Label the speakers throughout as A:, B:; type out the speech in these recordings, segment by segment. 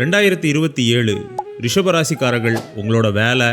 A: 2027 ரிஷபராசிக்காரர்கள் உங்களோட வேலை,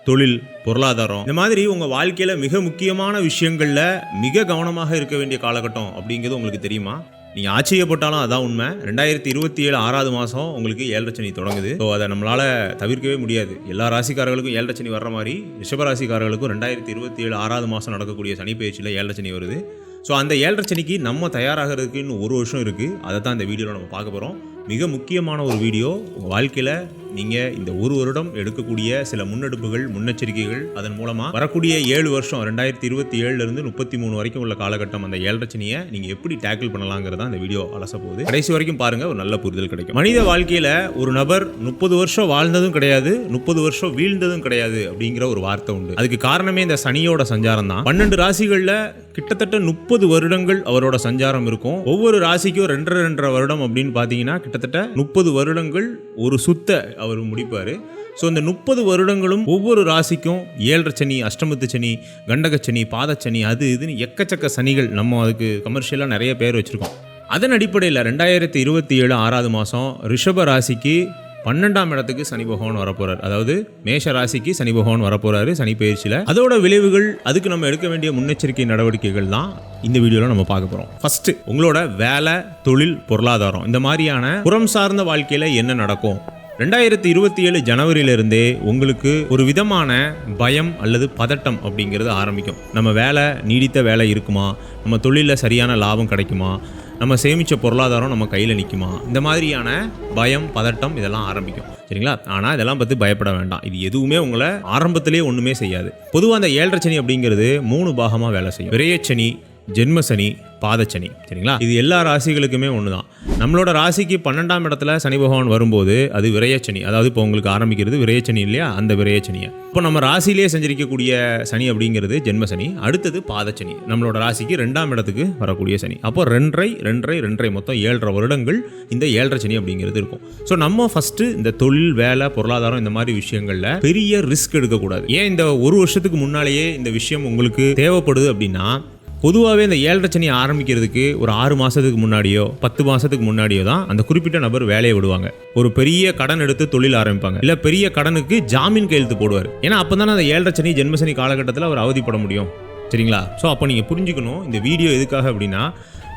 A: தொழில், பொருளாதாரம் இந்த மாதிரி உங்கள் வாழ்க்கையில் மிக முக்கியமான விஷயங்களில் மிக கவனமாக இருக்க வேண்டிய காலகட்டம் அப்படிங்கிறது உங்களுக்கு தெரியுமா? நீங்கள் ஆச்சரியப்பட்டாலும் அதான் உண்மை. 2027 6வது மாதம் உங்களுக்கு 7 சனி தொடங்குது. ஸோ அதை நம்மளால் தவிர்க்கவே முடியாது. எல்லா ராசிக்காரர்களுக்கும் 7 சனி வர்ற மாதிரி ரிஷபராசிக்காரர்களுக்கும் 2027 6வது மாதம் நடக்கக்கூடிய சனி பயிற்சியில் 7 சனி வருது. ஸோ அந்த 7 சனிக்கு நம்ம தயாராகிறதுக்கு இன்னும் 1 வருஷம் இருக்குது. அதை தான் இந்த வீடியோவில் நம்ம பார்க்க போகிறோம். மிக முக்கியமான ஒரு வீடியோ. உங்கள் வாழ்க்கையில் நீங்கள் இந்த 1 வருடம் எடுக்கக்கூடிய சில முன்னெடுப்புகள், முன்னெச்சரிக்கைகள், அதன் மூலமாக வரக்கூடிய 7 வருஷம் 2027 33 வரைக்கும் உள்ள காலகட்டம் அந்த 7 சனியை நீங்கள் எப்படி டேக்கிள் பண்ணலாங்கிறதா இந்த வீடியோ அலச போகுது. கடைசி வரைக்கும் பாருங்கள், ஒரு நல்ல புரிதல் கிடைக்கும். மனித வாழ்க்கையில் ஒரு நபர் 30 வருஷம் வாழ்ந்ததும் கிடையாது, 30 வருஷம் வீழ்ந்ததும் கிடையாது அப்படிங்கிற ஒரு வார்த்தை உண்டு. அதுக்கு காரணமே இந்த சனியோட சஞ்சாரம் தான். 12 ராசிகளில் கிட்டத்தட்ட 30 வருடங்கள் அவரோட சஞ்சாரம் இருக்கும். ஒவ்வொரு ராசிக்கும் 2.5 வருடம் அப்படின்னு பார்த்தீங்கன்னா கிட்டத்தட்ட 30 வருடங்கள் ஒரு சுத்த அவர் முடிப்பார். ஸோ இந்த 30 வருடங்களும் ஒவ்வொரு ராசிக்கும் 7 சனி, அஷ்டமத்து சனி, கண்டகச்சனி, பாதச்சனி, அது இதுன்னு எக்கச்சக்க சனிகள் நம்ம அதுக்கு கமர்ஷியலாக நிறைய பேர் வச்சுருக்கோம். அதன் அடிப்படையில் 2027 6வது மாதம் ரிஷப ராசிக்கு 12ஆம் இடத்துக்கு சனி பகவான் வரப்போறார். அதாவது மேஷ ராசிக்கு சனி பகவான் வரப்போறாரு சனி பயிற்சியில். அதோட விளைவுகள், அதுக்கு நம்ம எடுக்க வேண்டிய முன்னெச்சரிக்கை நடவடிக்கைகள் தான் இந்த வீடியோவில் நம்ம பார்க்க போகிறோம். ஃபர்ஸ்ட், உங்களோட வேலை, தொழில், பொருளாதாரம் இந்த மாதிரியான புறம் சார்ந்த வாழ்க்கையில் என்ன நடக்கும்? 2027 ஜனவரியிலிருந்தே உங்களுக்கு ஒரு விதமான பயம் அல்லது பதட்டம் அப்படிங்கிறது ஆரம்பிக்கும். நம்ம வேலை, நீடித்த வேலை இருக்குமா? நம்ம தொழிலில் சரியான லாபம் கிடைக்குமா? நம்ம சேமித்த பொருளாதாரம் நம்ம கையில் நிற்குமா? இந்த மாதிரியான பயம், பதட்டம் இதெல்லாம் ஆரம்பிக்கும். சரிங்களா? ஆனால் இதெல்லாம் பற்றி பயப்பட வேண்டாம். இது எதுவுமே உங்களை ஆரம்பத்திலே ஒன்றுமே செய்யாது. பொதுவாக அந்த 7 சனி அப்படிங்கிறது 3 பாகமாக வேலை செய்யும். விரயச்சனி, ஜென்மசனி, பாதச்சனி. சரிங்களா? இது எல்லா ராசிகளுக்குமே ஒன்று தான். நம்மளோட ராசிக்கு 12ஆம் இடத்துல சனி பகவான் வரும்போது அது விரயச்சனி. அதாவது இப்போ உங்களுக்கு ஆரம்பிக்கிறது விரயச்சனி இல்லையா? அந்த விரயச்சனியை இப்போ நம்ம ராசியிலேயே செஞ்சிருக்கக்கூடிய சனி அப்படிங்கிறது ஜென்மசனி. அடுத்தது பாதச்சனி, நம்மளோட ராசிக்கு 2ஆம் இடத்துக்கு வரக்கூடிய சனி. அப்போ 2.5 மொத்தம் 7.5 வருடங்கள் இந்த 7 சனி அப்படிங்கிறது இருக்கும். ஸோ நம்ம ஃபர்ஸ்ட் இந்த தொழில், வேலை, பொருளாதாரம் இந்த மாதிரி விஷயங்கள்ல பெரிய ரிஸ்க் எடுக்கக்கூடாது. ஏன் இந்த 1 வருஷத்துக்கு முன்னாலேயே இந்த விஷயம் உங்களுக்கு தேவைப்படுது அப்படின்னா, பொதுவாகவே இந்த 7 சனி ஆரம்பிக்கிறதுக்கு ஒரு 6 மாதத்துக்கு முன்னாடியோ 10 மாதத்துக்கு முன்னாடியோ தான் அந்த குறிப்பிட்ட நபர் வேலையை விடுவாங்க. ஒரு பெரிய கடன் எடுத்து தொழில் ஆரம்பிப்பாங்க, இல்லை பெரிய கடனுக்கு ஜாமீன் கையெழுத்து போடுவார். ஏன்னா அப்போ தானே அந்த 7 சனி ஜென்மசனி காலகட்டத்தில் அவர் அவதிப்பட முடியும். சரிங்களா? ஸோ அப்போ நீங்கள் புரிஞ்சுக்கணும், இந்த வீடியோ எதுக்காக அப்படின்னா,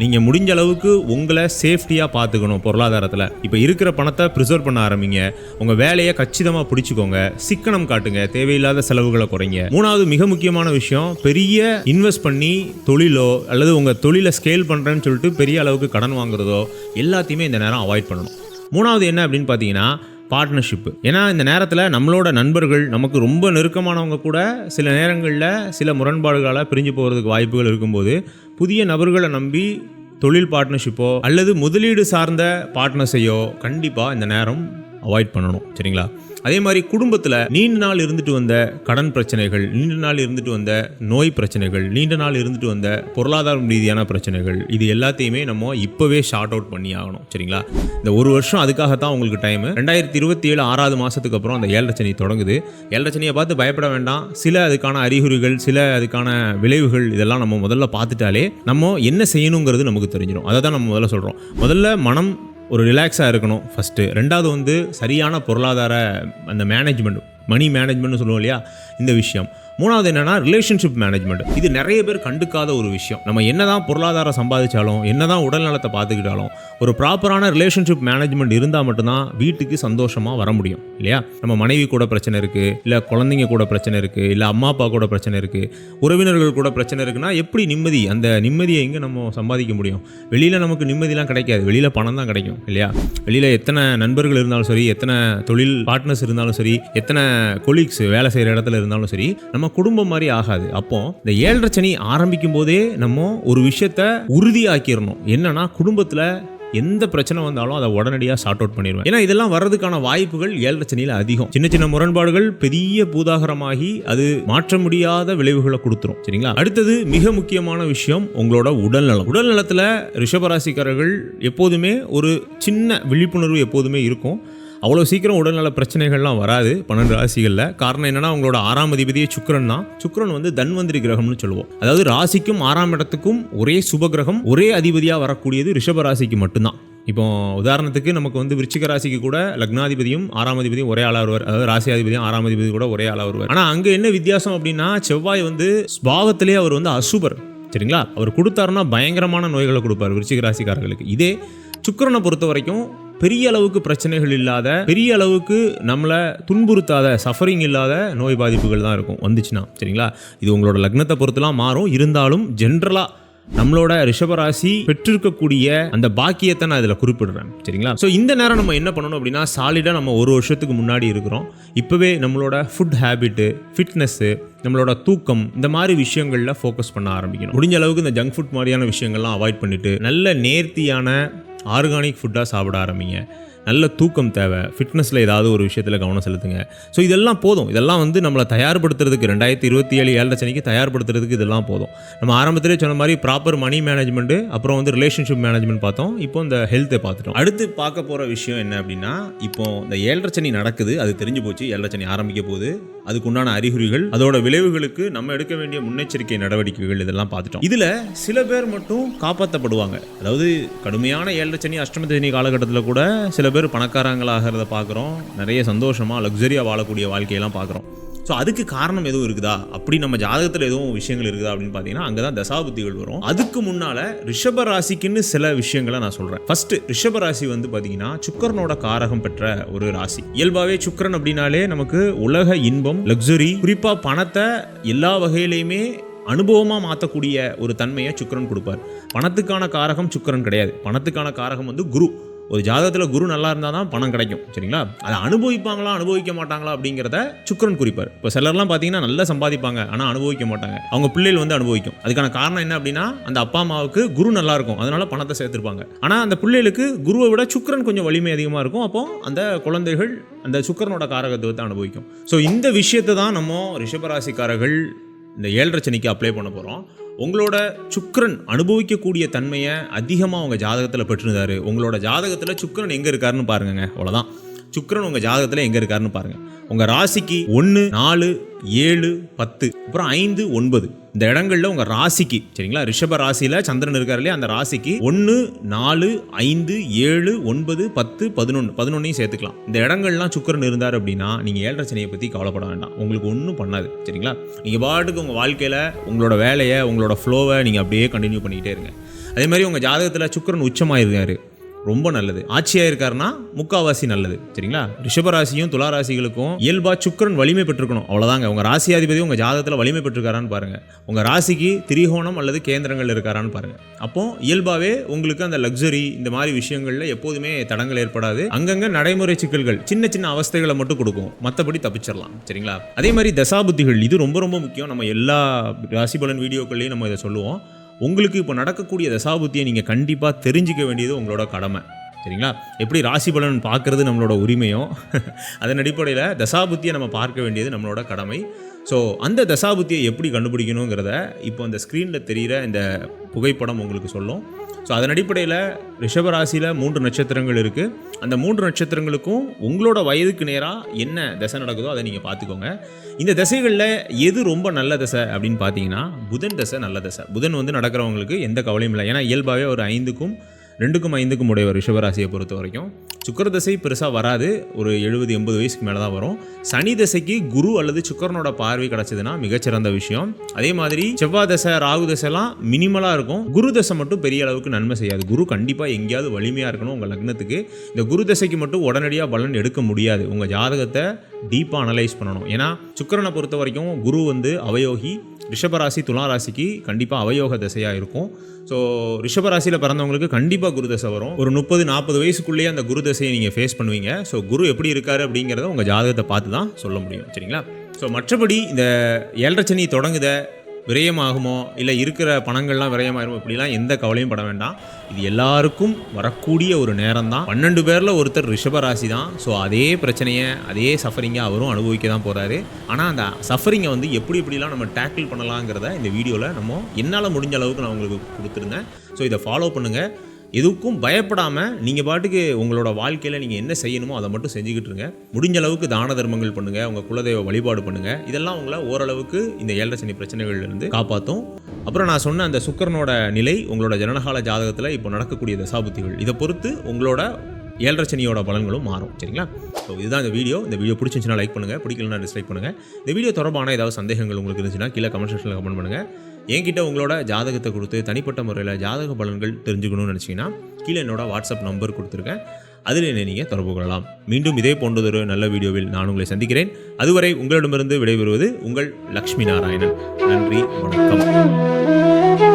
A: நீங்கள் முடிஞ்ச அளவுக்கு உங்களை சேஃப்டியாக பார்த்துக்கணும். பொருளாதாரத்தில் இப்போ இருக்கிற பணத்தை ப்ரிசர்வ் பண்ண ஆரம்பிங்க. உங்கள் வேலையை கச்சிதமாக பிடிச்சிக்கோங்க. சிக்கனம் காட்டுங்க. தேவையில்லாத செலவுகளை குறைங்க. 3வது மிக முக்கியமான விஷயம், பெரிய இன்வெஸ்ட் பண்ணி தொழிலோ அல்லது உங்கள் தொழிலை ஸ்கேல் பண்ணுறேன்னு சொல்லிட்டு பெரிய அளவுக்கு கடன் வாங்குறதோ எல்லாத்தையுமே இந்த நேரம் அவாய்ட் பண்ணணும். 3வது என்ன அப்படின்னு பார்த்தீங்கன்னா, பார்ட்னர்ஷிப்பு. ஏன்னா இந்த நேரத்தில் நம்மளோட நண்பர்கள், நமக்கு ரொம்ப நெருக்கமானவங்க கூட சில நேரங்களில் சில முரண்பாடுகளால் பிரிஞ்சு போகிறதுக்கு வாய்ப்புகள் இருக்கும்போது, புதிய நபர்களை நம்பி தொழில் பார்ட்னர்ஷிப்போ அல்லது முதலீடு சார்ந்த பார்ட்னர்ஸையோ கண்டிப்பாக இந்த நேரம் அவாய்ட் பண்ணணும். சரிங்களா? அதே மாதிரி குடும்பத்தில் நீண்ட நாள் இருந்துட்டு வந்த கடன் பிரச்சனைகள், நீண்ட நாள் இருந்துட்டு வந்த நோய் பிரச்சனைகள், நீண்ட நாள் இருந்துட்டு வந்த பொருளாதார ரீதியான பிரச்சனைகள், இது எல்லாத்தையுமே நம்ம இப்போவே ஷார்ட் அவுட் பண்ணி ஆகணும். சரிங்களா? இந்த 1 வருஷம் அதுக்காகத்தான் உங்களுக்கு டைமு. 2027 6வது மாதத்துக்கு அப்புறம் அந்த 7 சனி தொடங்குது. 7 சனியை பார்த்து பயப்பட வேண்டாம். சில அதுக்கான அறிகுறிகள், சில அதுக்கான விளைவுகள் இதெல்லாம் நம்ம முதல்ல பார்த்துட்டாலே நம்ம என்ன செய்யணுங்கிறது நமக்கு தெரிஞ்சிடும். அதை தான் நம்ம முதல்ல சொல்கிறோம். முதல்ல மனம் ஒரு ரிலாக்ஸாக இருக்கணும் ஃபஸ்ட்டு. 2வது சரியான பொருளாதார அந்த மேனேஜ்மெண்ட், மணி மேனேஜ்மெண்ட்னு சொல்லுவோம் இல்லையா, இந்த விஷயம். 3வது என்னன்னா ரிலேஷன்ஷிப் மேனேஜ்மெண்ட். இது நிறைய பேர் கண்டுக்காத ஒரு விஷயம். நம்ம என்னதான் பொருளாதாரம் சம்பாதிச்சாலும், என்னதான் உடல் நலத்தை பார்த்துக்கிட்டாலும், ஒரு ப்ராப்பரான ரிலேஷன்ஷிப் மேனேஜ்மெண்ட் இருந்தால் மட்டும்தான் வீட்டுக்கு சந்தோஷமாக வர முடியும் இல்லையா? நம்ம மனைவி கூட பிரச்சனை இருக்குது, இல்லை குழந்தைங்க கூட பிரச்சனை இருக்குது, இல்லை அம்மா அப்பா கூட பிரச்சனை இருக்குது, உறவினர்கள் கூட பிரச்சனை இருக்குன்னா எப்படி நிம்மதி? அந்த நிம்மதியை எங்கே நம்ம சம்பாதிக்க முடியும்? வெளியில் நமக்கு நிம்மதிலாம் கிடைக்காது. வெளியில் பணம் தான் கிடைக்கும் இல்லையா? வெளியில் எத்தனை நண்பர்கள் இருந்தாலும் சரி, எத்தனை தொழில் பார்ட்னர்ஸ் இருந்தாலும் சரி, எத்தனை கொலீக்ஸ் வேலை செய்கிற இடத்துல இருந்தாலும் சரி, நம்ம குடும்பம் மாதிரி ஆகாது. அப்போ இந்த 7 சனி ஆரம்பிக்கும் போதே நம்ம ஒரு விஷயத்த உறுதியாக்கிடணும். என்னன்னா, குடும்பத்தில் எந்த பிரச்சனை வந்தாலும் அதை உடனடியாக சார்ட் அவுட் பண்ணிடுவேன். ஏன்னா இதெல்லாம் வர்றதுக்கான வாய்ப்புகள் 7 சனியில் அதிகம். சின்ன சின்ன முரண்பாடுகள் பெரிய பூதாகரமாகி அது மாற்ற முடியாத விளைவுகளை கொடுத்துரும். சரிங்களா? அடுத்தது மிக முக்கியமான விஷயம், உங்களோட உடல்நலம். உடல்நலத்தில் ரிஷபராசிக்காரர்கள் எப்போதுமே ஒரு சின்ன விழிப்புணர்வு எப்போதுமே இருக்கும். அவ்வளோ சீக்கிரம் உடல்நல பிரச்சனைகள்லாம் வராது 12 ராசிகளில். காரணம் என்னன்னா, உங்களோட 6ஆம் அதிபதியே சுக்கிரன் தான். சுக்கிரன் வந்து தன்வந்திரி கிரகம்னு சொல்லுவோம். அதாவது ராசிக்கும் 6ஆம் இடத்துக்கும் ஒரே சுப கிரகம், ஒரே அதிபதியாக வரக்கூடியது ரிஷப ராசிக்கு மட்டும்தான். இப்போ உதாரணத்துக்கு நமக்கு வந்து விருச்சிக ராசிக்கு கூட லக்னாதிபதியும் 6ஆம் அதிபதியும் ஒரே ஆளாக வருவார், அதாவது ராசியாதிபதியும் 6ஆம் அதிபதி கூட ஒரே ஆளாக வருவார். ஆனால் அங்கே என்ன வித்தியாசம் அப்படின்னா, செவ்வாய் வந்து ஸ்பாவத்திலே அவர் வந்து அசுபர், சரிங்களா? அவர் கொடுத்தாருன்னா பயங்கரமான நோய்களை கொடுப்பார் விருச்சிக ராசிக்காரர்களுக்கு. இதே சுக்கிரனை பொறுத்த வரைக்கும் பெரிய அளவுக்கு பிரச்சனைகள் இல்லாத, பெரிய அளவுக்கு நம்மளை துன்புறுத்தாத, சஃபரிங் இல்லாத நோய் பாதிப்புகள் தான் இருக்கும் வந்துச்சுன்னா, சரிங்களா? இது உங்களோட லக்னத்தை பொறுத்துலாம் மாறும். இருந்தாலும் ஜென்ரலாக நம்மளோட ரிஷபராசி பெற்றிருக்கக்கூடிய அந்த பாக்கியத்தை நான் இதில் குறிப்பிடுறேன், சரிங்களா? ஸோ இந்த நேரம் நம்ம என்ன பண்ணணும் அப்படின்னா, சாலிடாக நம்ம ஒரு வருஷத்துக்கு முன்னாடி இருக்கிறோம். இப்போவே நம்மளோட ஃபுட் ஹேபிட்டு, ஃபிட்னஸ்ஸு, நம்மளோட தூக்கம், இந்த மாதிரி விஷயங்களில் ஃபோக்கஸ் பண்ண ஆரம்பிக்கணும். முடிஞ்ச அளவுக்கு இந்த ஜங்க் ஃபுட் மாதிரியான விஷயங்கள்லாம் அவாய்ட் பண்ணிவிட்டு நல்ல நேர்த்தியான ஆர்கானிக் ஃபுட்டாக சாப்பிட ஆரம்பிங்க. நல்ல தூக்கம் தேவை, ஃபிட்னஸில் ஏதாவது ஒரு விஷயத்தில் கவனம் செலுத்துங்க. ஸோ இதெல்லாம் போதும். இதெல்லாம் வந்து நம்மளை தயார்படுத்துறதுக்கு 2027 ஏழரை சனிக்கு தயார்படுத்துறதுக்கு இதெல்லாம் போதும். நம்ம ஆரம்பத்திலே சொன்ன மாதிரி ப்ராப்பர் மணி மேனேஜ்மெண்ட்டு, அப்புறம் வந்து ரிலேஷன்ஷிப் மேனேஜ்மெண்ட் பார்த்தோம். இப்போ இந்த ஹெல்த்தை பார்த்துட்டோம். அடுத்து பார்க்க போகிற விஷயம் என்ன அப்படின்னா, இப்போ இந்த ஏழரை சனி நடக்குது, அது தெரிஞ்சு போச்சு. ஏழரை சனி ஆரம்பிக்க போகுது, அதுக்குண்டான அறிகுறிகள், அதோட விளைவுகளுக்கு நம்ம எடுக்க வேண்டிய முன்னெச்சரிக்கை நடவடிக்கைகள், இதெல்லாம் பார்த்துட்டோம். இதில் சில பேர் மட்டும் காப்பாற்றப்படுவாங்க. அதாவது கடுமையான ஏழரை சனி அஷ்டம சனி காலகட்டத்தில் கூட சில பேர் பணக்காரங்களாகிறத பார்க்குறோம். நிறைய சந்தோஷமாக லக்ஸரியாக வாழக்கூடிய வாழ்க்கையெல்லாம் பார்க்குறோம். ஸோ அதுக்கு காரணம் எதுவும் இருக்குதா, அப்படி நம்ம ஜாதகத்தில் எதுவும் விஷயங்கள் இருக்குதா அப்படின்னு பார்த்தீங்கன்னா, அங்கே தான் தசாபுத்திகள் வரும். அதுக்கு முன்னால் ரிஷப ராசிக்குன்னு சில விஷயங்களை நான் சொல்கிறேன். ஃபர்ஸ்ட், ரிஷப ராசி வந்து பார்த்தீங்கன்னா சுக்கிரனோட காரகம் பெற்ற ஒரு ராசி. இயல்பாகவே சுக்கிரன் அப்படின்னாலே நமக்கு உலக இன்பம், லக்ஸரி, குறிப்பாக பணத்தை எல்லா வகையிலையுமே அனுபவமாக மாற்றக்கூடிய ஒரு தன்மையை சுக்கிரன் கொடுப்பார். பணத்துக்கான காரகம் சுக்கிரன் கிடையாது. பணத்துக்கான காரகம் வந்து குரு. ஒரு ஜாதகத்தில் குரு நல்லா இருந்தால் தான் பணம் கிடைக்கும், சரிங்களா? அதை அனுபவிப்பாங்களா அனுபவிக்க மாட்டாங்களா அப்படிங்கிறத சுக்கிரன் குறிப்பார். இப்போ சிலர்லாம் பார்த்தீங்கன்னா நல்லா சம்பாதிப்பாங்க, ஆனால் அனுபவிக்க மாட்டாங்க. அவங்க பிள்ளைகள் வந்து அனுபவிக்கும். அதுக்கான காரணம் என்ன அப்படின்னா, அந்த அப்பா அம்மாவுக்கு குரு நல்லா இருக்கும், அதனால பணத்தை சேர்த்துருப்பாங்க. ஆனால் அந்த பிள்ளைகளுக்கு குருவை விட சுக்கிரன் கொஞ்சம் வலிமை அதிகமாக இருக்கும். அப்போ அந்த குழந்தைகள் அந்த சுக்கிரனோட காரகத்துவத்தை அனுபவிக்கும். ஸோ இந்த விஷயத்தை தான் நம்ம ரிஷபராசிக்காரர்கள் இந்த ஏழரை சனிக்கு அப்ளை பண்ண போகிறோம். உங்களோட சுக்கிரன் அனுபவிக்கக்கூடிய தன்மையை அதிகமாக உங்கள் ஜாதகத்தில் பெற்றிருந்தாரு. உங்களோட ஜாதகத்தில் சுக்கிரன் எங்கே இருக்காருன்னு பாருங்க. அவ்வளோதான். சுக்கிரன் உங்கள் ஜாதகத்தில் எங்கே இருக்காருன்னு பாருங்கள். உங்கள் ராசிக்கு 1, 4, 7, 10, அப்புறம் 5, 9 இந்த இடங்களில் உங்கள் ராசிக்கு, சரிங்களா? ரிஷப ராசியில் சந்திரன் இருக்கார் இல்லையா, அந்த ராசிக்கு 1, 4, 5, 7, 9, 10, 11 சேர்த்துக்கலாம். இந்த இடங்கள்லாம் சுக்கிரன் இருந்தார் அப்படின்னா நீங்கள் ஏழரை சனியை பற்றி கவலைப்பட வேண்டாம். உங்களுக்கு ஒன்றும் பண்ணாது, சரிங்களா? நீங்கள் பாட்டுக்கு உங்கள் வாழ்க்கையில் உங்களோட வேலையை, உங்களோட ஃப்ளோவை நீங்கள் அப்படியே கண்டினியூ பண்ணிக்கிட்டே இருங்க. அதே மாதிரி உங்கள் ஜாதகத்தில் சுக்கிரன் உச்சமாக இருக்காரு, ரொம்ப நல்லது. ஆட்சியாக இருக்காருன்னா முக்காவாசி நல்லது, சரிங்களா? ரிஷபராசியும் துளாராசிகளுக்கும் இயல்பா சுக்கிரன் வலிமை பெற்றிருக்கணும், அவ்வளோதாங்க. உங்கள் ராசியாதிபதி உங்கள் ஜாதகத்தில் வலிமை பெற்றிருக்காரான்னு பாருங்கள். உங்கள் ராசிக்கு திரிகோணம் அல்லது கேந்திரங்கள் இருக்காரான்னு பாருங்கள். அப்போ இயல்பாகவே உங்களுக்கு அந்த லக்ஸரி, இந்த மாதிரி விஷயங்களில் எப்போதுமே தடங்கள் ஏற்படாது. அங்கங்கே நடைமுறை சிக்கல்கள், சின்ன சின்ன அவஸ்தைகளை மட்டும் கொடுக்கும், மற்றபடி தப்பிச்சிடலாம், சரிங்களா? அதே மாதிரி தசாபுத்திகள், இது ரொம்ப ரொம்ப முக்கியம். நம்ம எல்லா ராசிபலன் வீடியோக்கள்லையும் நம்ம இதை சொல்லுவோம். உங்களுக்கு இப்போ நடக்கக்கூடிய தசாபுத்தியை நீங்கள் கண்டிப்பாக தெரிஞ்சிக்க வேண்டியது உங்களோட கடமை, சரிங்களா? எப்படி ராசி பலன் பார்க்குறது நம்மளோட உரிமையோ, அதன் அடிப்படையில் தசாபுத்தியை நம்ம பார்க்க வேண்டியது நம்மளோட கடமை. ஸோ அந்த தசாபுத்தியை எப்படி கண்டுபிடிக்கணுங்கிறத இப்போ அந்த ஸ்க்ரீனில் தெரிகிற இந்த புகைப்படம் உங்களுக்கு சொல்லும். ஸோ அதன் அடிப்படையில் ரிஷபராசியில் 3 நட்சத்திரங்கள் இருக்குது. அந்த 3 நட்சத்திரங்களுக்கும் உங்களோட வயதுக்கு நேராக என்ன தசை நடக்குதோ அதை நீங்கள் பார்த்துக்கோங்க. இந்த தசைகளில் எது ரொம்ப நல்ல தசை அப்படின்னு பார்த்தீங்கன்னா, புதன் தசை நல்ல தசை. புதன் வந்து நடக்கிறவங்களுக்கு எந்த கவலையும் இல்லை. ஏன்னா இயல்பாகவே ஒரு 5க்கும் 2க்கும் 5க்கும் உடையவர் ரிஷபராசியை பொறுத்த வரைக்கும். சுக்கிர தசை பெருசாக வராது, ஒரு 70-80 வயசுக்கு மேலே தான் வரும். சனி தசைக்கு குரு அல்லது சுக்கிரனோட பார்வை கிடச்சதுன்னா மிகச்சிறந்த விஷயம். அதே மாதிரி செவ்வாய் தசை, ராகு தசைலாம் மினிமலாக இருக்கும். குரு தசை மட்டும் பெரிய அளவுக்கு நன்மை செய்யாது. குரு கண்டிப்பாக எங்கேயாவது வலிமையாக இருக்கணும் உங்கள் லக்னத்துக்கு. இந்த குரு தசைக்கு மட்டும் உடனடியாக பலன் எடுக்க முடியாது. உங்கள் ஜாதகத்தை டீப்பாக அனலைஸ் பண்ணணும். ஏன்னா சுக்கிரனை பொறுத்த வரைக்கும் குரு வந்து அவயோகி. ரிஷபராசி துளாராசிக்கு கண்டிப்பாக அவயோக தசையாக இருக்கும். ஸோ ரிஷபராசியில் பிறந்தவங்களுக்கு கண்டிப்பாக குரு தசை வரும். ஒரு 30-40 வயசுக்குள்ளேயே அந்த குரு தசையை நீங்கள் ஃபேஸ் பண்ணுவீங்க. ஸோ குரு எப்படி இருக்காரு அப்படிங்கிறத உங்கள் ஜாதகத்தை பார்த்து தான் சொல்ல முடியும், சரிங்களா? ஸோ மற்றபடி இந்த ஏழரை சனி தொடங்குத விரயமாகுமோ, இல்லை இருக்கிற பணங்கள்லாம் விரயமாகுமோ, இப்படிலாம் எந்த கவலையும் பட வேண்டாம். இது எல்லாருக்கும் வரக்கூடிய ஒரு நேரம் தான். 12 பேரில் ஒருத்தர் ரிஷபராசி தான். ஸோ அதே பிரச்சனையை, அதே சஃபரிங்கை அவரும் அனுபவிக்க தான் போகிறாரு. ஆனால் அந்த சஃபரிங்கை வந்து எப்படிலாம் நம்ம டேக்கிள் பண்ணலாங்கிறத இந்த வீடியோவில் நம்ம என்னால் முடிஞ்ச அளவுக்கு நான் உங்களுக்கு கொடுத்துருந்தேன். ஸோ இதை ஃபாலோ பண்ணுங்கள். எதுக்கும் பயப்படாமல் நீங்கள் பாட்டுக்கு உங்களோட வாழ்க்கையில் நீங்கள் என்ன செய்யணுமோ அதை மட்டும் செஞ்சுக்கிட்டு இருங்க. முடிஞ்ச அளவுக்கு தான தர்மங்கள் பண்ணுங்கள், உங்கள் குலதெய்வ வழிபாடு பண்ணுங்கள். இதெல்லாம் உங்களை ஓரளவுக்கு இந்த 7 சனி பிரச்சனைகள்லேருந்து காப்பாற்றும். அப்புறம் நான் சொன்ன அந்த சுக்கிரனோட நிலை உங்களோட ஜனனகால ஜாதகத்தில் இப்போ நடக்கக்கூடிய தசாபுத்திகள் இதை பொறுத்து உங்களோட 7 சனியோட பலன்களும் மாறும். சரிங்களா? ஸோ இதுதான் இந்த வீடியோ பிடிச்சிருந்துச்சுன்னா லைக் பண்ணுங்கள், பிடிக்கலன்னா டிஸ்லைக் பண்ணுங்கள். இந்த வீடியோ தொடர்பான ஏதாவது சந்தேகங்கள் உங்களுக்கு இருந்துச்சுன்னா கீழே கமெண்ட் செக்ஷனில் கமெண்ட் பண்ணுங்கள். என்கிட்ட உங்களோட ஜாதகத்தை கொடுத்து தனிப்பட்ட முறையில் ஜாதக பலன்கள் தெரிஞ்சுக்கணும்னு நினச்சிங்கன்னா கீழே என்னோட வாட்ஸ்அப் நம்பர் கொடுத்துருக்கேன், அதில் என்னை நீங்கள் தொடர்பு கொள்ளலாம். மீண்டும் இதே போன்றதொரு நல்ல வீடியோவில் நான் உங்களை சந்திக்கிறேன். அதுவரை உங்களிடமிருந்து விடைபெறுவது உங்கள் லக்ஷ்மி நாராயணன். நன்றி, வணக்கம்.